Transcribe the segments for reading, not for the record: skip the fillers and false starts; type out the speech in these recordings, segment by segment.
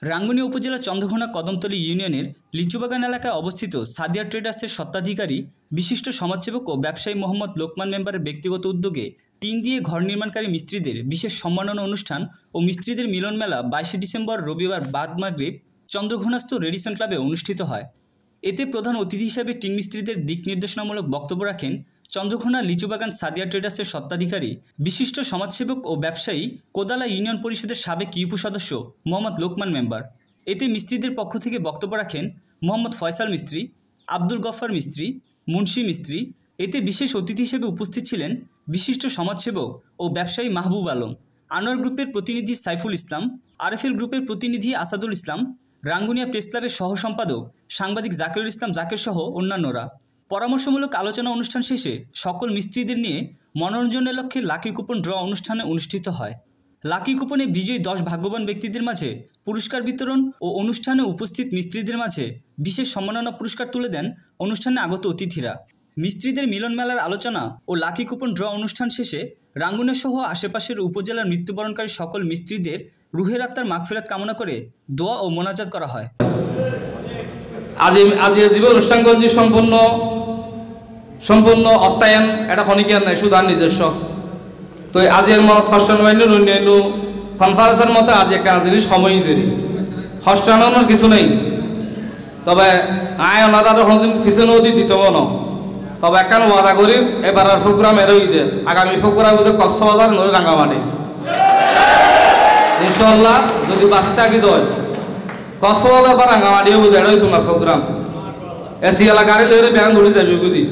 রাঙ্গুনিয়া উপজেলার চন্দ্রঘোনা কদমতলী ইউনিয়নের লিচুবাগান এলাকায় অবস্থিত সাদিয়া ট্রেডার্সের স্বত্বাধিকারী বিশিষ্ট সমাজসেবক ও ব্যবসায়ী মোহাম্মদ লোকমান মেম্বারের ব্যক্তিগত উদ্যোগে টিন দিয়ে ঘর নির্মাণকারী মিস্ত্রিদের বিশেষ সম্মাননা অনুষ্ঠান ও মিস্ত্রিদের মিলন মেলা 22 ডিসেম্বর রবিবার বাদ মাগরিব চন্দ্রঘোনাস্থ রেডিসন ক্লাবে অনুষ্ঠিত হয়। এতে প্রধান অতিথি হিসেবে টিন মিস্ত্রিদের দিক নির্দেশনামূলক বক্তব্য রাখেন চন্দ্রঘোনা লিচুবাগান সাদিয়া ট্রেডার্সের স্বত্বাধিকারী বিশিষ্ট সমাজসেবক ও ব্যবসায়ী কোদালা ইউনিয়ন পরিষদের সাবেক ইউপি সদস্য মোহাম্মদ লোকমান মেম্বার। এতে মিস্ত্রিদের পক্ষ থেকে বক্তব্য রাখেন মোহাম্মদ ফয়সাল মিস্ত্রি, আব্দুল গফফার মিস্ত্রি, মুন্সি মিস্ত্রি। এতে বিশেষ অতিথি হিসেবে উপস্থিত ছিলেন বিশিষ্ট সমাজসেবক ও ব্যবসায়ী মাহবুব আলম, আনোয়ার গ্রুপের প্রতিনিধি সাইফুল ইসলাম, আরএফএল গ্রুপের প্রতিনিধি আসাদুল ইসলাম, রাঙ্গুনিয়া প্রেস ক্লাবের সহ সম্পাদক সাংবাদিক জাকিরুল ইসলাম জাকের সহ অন্যান্যরা। পরামর্শমূলক আলোচনা অনুষ্ঠান শেষে সকল মিস্ত্রিদের নিয়ে মনোরঞ্জনের লক্ষ্যে লাকি কুপন ড্র অনুষ্ঠানে অনুষ্ঠিত হয়। লাকি কুপনে বিজয়ী 10 ভাগ্যবান ব্যক্তিদের মাঝে পুরস্কার বিতরণ ও অনুষ্ঠানে উপস্থিত মিস্ত্রিদের মাঝে বিশেষ সম্মাননা পুরস্কার তুলে দেন অনুষ্ঠানে আগত অতিথিরা। মিস্ত্রিদের মিলন মেলার আলোচনা ও লাকি কুপন ড্র অনুষ্ঠান শেষে রাঙ্গুনিয়া সহ আশেপাশের উপজেলার মৃত্যুবরণকারী সকল মিস্ত্রিদের রুহের আত্মার মাগফিরাত কামনা করে দোয়া ও মোনাজাত করা হয়। আজি জীবন অনুষ্ঠানগঞ্জি সম্পূর্ণ অর্থায়ন এটা খনিকিয়ার নাই, শুধু আর নিজস্ব। তো আজির মত খস্টান অন্যান্য কনফারেন্সের মতো আজ একটা জিনিস সময় দেরি খস্টানোর কিছু নেই। তবে আয় ওনারা কোনোদিন পিছনে অতি দিত ন, তবে একখান ওয়াদা করি এবার আর প্রোগ্রাম এরই দে আগামী প্রোগ্রাম বোধ কক্সবাজার নয় রাঙ্গামাটি ইনশাল্লাহ যদি বাসে থাকি দয় কক্সবাজার বা রাঙ্গামাটিও বোধ এরই তোমার প্রোগ্রাম। এসি এলাকারে লইলে ব্যাংক ধরে যাবি বুঝি,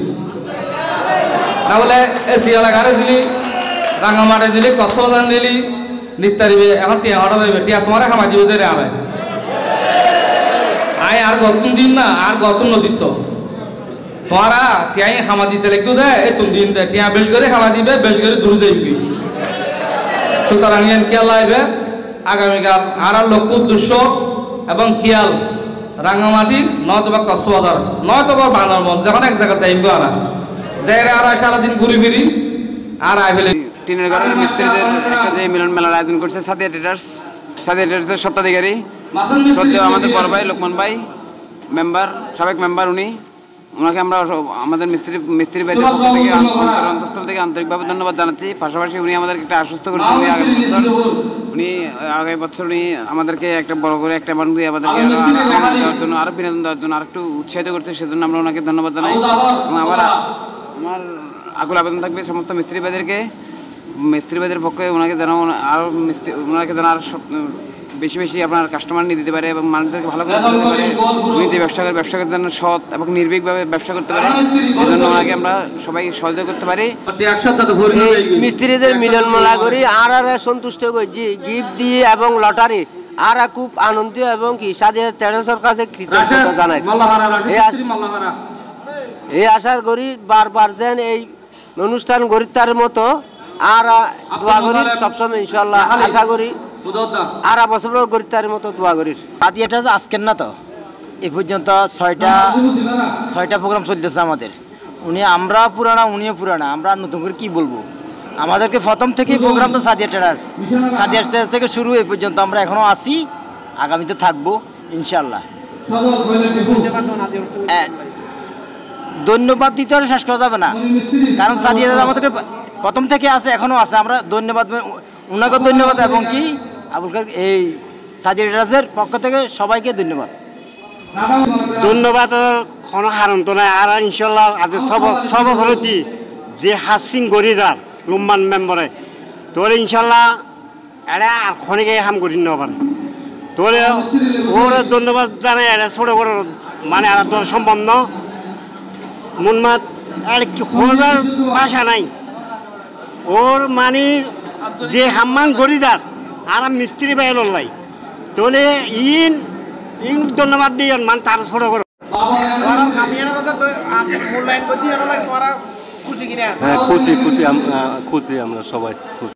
তাহলে এসি এলাকারে দিলি, রাঙ্গামাটি দিলি, কক্সবাজার দিলি নিত্যারিবে। এখন টিয়া হটা পাইবে, টিয়া তোমার খামাই দিবে দেরে আয় আয় আর গতন দিন না, আর গতন নদীর তো তোমারা টিয়াই খামা দিতে লেগেও দেয় এ তুমি দিন দেয় টিয়া বেশ করে খামা দিবে, বেশ করে দূরে যাইবি। সুতরাং খেয়াল আইবে আগামীকাল আর লক্ষ্য উদ্দেশ্য এবং খেয়াল রাঙ্গামাটি নয়তোবা কক্সবাজার নয়তোবা বান্দরবান যখন এক জায়গায় যাইবো আর যাইরে আর সারাদিন ঘুরি ফিরি আর আই ফেলে। টিনের ঘরের মিস্ত্রিদের একটা যে মিলন মেলার আয়োজন করছে সাদিয়া ট্রেডার্সের স্বত্বাধিকারী সদ্য আমাদের বড় ভাই লোকমান ভাই মেম্বার, সাবেক মেম্বার ওনাকে আমরা আমাদের মিস্ত্রি ভাইদের পক্ষ থেকে অন্তঃস্থল থেকে আন্তরিকভাবে ধন্যবাদ জানাচ্ছি। পাশাপাশি উনি আমাদেরকে একটা আশ্বস্ত করেছেন আগামী বছর উনি আমাদেরকে একটা বড় করে একটা অ্যামাউন্ট দিয়ে আমাদেরকে দেওয়ার জন্য আরও বিনোদন দেওয়ার জন্য আর একটু উৎসাহিত করছে, সেজন্য আমরা ওনাকে ধন্যবাদ জানাই। এবং আমার আকুল আবেদন থাকবে সমস্ত মিস্ত্রি ভাইদের পক্ষে ওনাকে যেন আরও আরও বেশি বেশি আপনার কাস্টমার নিয়ে দিতে পারে এবং মানুষদেরকে ভালো করে দিতে পারে। উনি যে ব্যবসা করার জন্য সৎ এবং নির্ভীকভাবে ব্যবসা করতে পারে, এই জন্য ওনাকে আমরা সবাই সহযোগিতা করতে পারি। মিস্ত্রিদের মিলন মেলা করি আর সন্তুষ্ট করছি গিফট দিয়ে এবং লটারি আর খুব আনন্দ এবং কি সাদিয়া ট্রেডার্সের কাছে কৃতজ্ঞতা জানাই। এই আশা করি বারবার যেন এই অনুষ্ঠান করি তার মতো আর দোয়া করি সবসময় ইনশাল্লাহ আশা করি আর বছর করি তার মতো দোয়া করি। সাদিয়াটা আজকের না তো এ পর্যন্ত ছয়টা প্রোগ্রাম চলতেছে আমাদের। আমরা পুরানা উনিও পুরানা, আমরা নতুন করে কি বলবো। আমাদেরকে প্রথম থেকে প্রোগ্রাম তো সাদিয়া ট্রেডার্স থেকে শুরু এই পর্যন্ত আমরা এখনো আছি, আগামীতে থাকবো ইনশাল্লাহ। ধন্যবাদ দিতে হলে শেষ করা যাবে না, কারণ সাদিয়া আমাদেরকে প্রথম থেকে আছে এখনো আছে। আমরা ধন্যবাদ ওনাকে ধন্যবাদ এবং কি এই সাদিয়া ট্রেডার্সের পক্ষ থেকে সবাইকে ধন্যবাদ। ধন্যবাদ কোনো হারণ তো নাই আর ইনশাল্লাহ আজ সব বছর যে হাসিং গরিদার লুম্বান মেম্বরে তোরে ইনশাল্লাহ এটা আর খনিকে হাম করি না পারে তোরে ওর ধন্যবাদ জানাই। এটা ছোট বড় মানে আর সম্ভব ন মনমাত আর কি হবার ভাষা নাই ওর মানে যে হাম্মান গরিদার আর মিস্ত্রি বাইল লাই তোলে ইন ধন্যবাদ দিই মান তার ছোট বড় খুশি আমরা সবাই খুশি।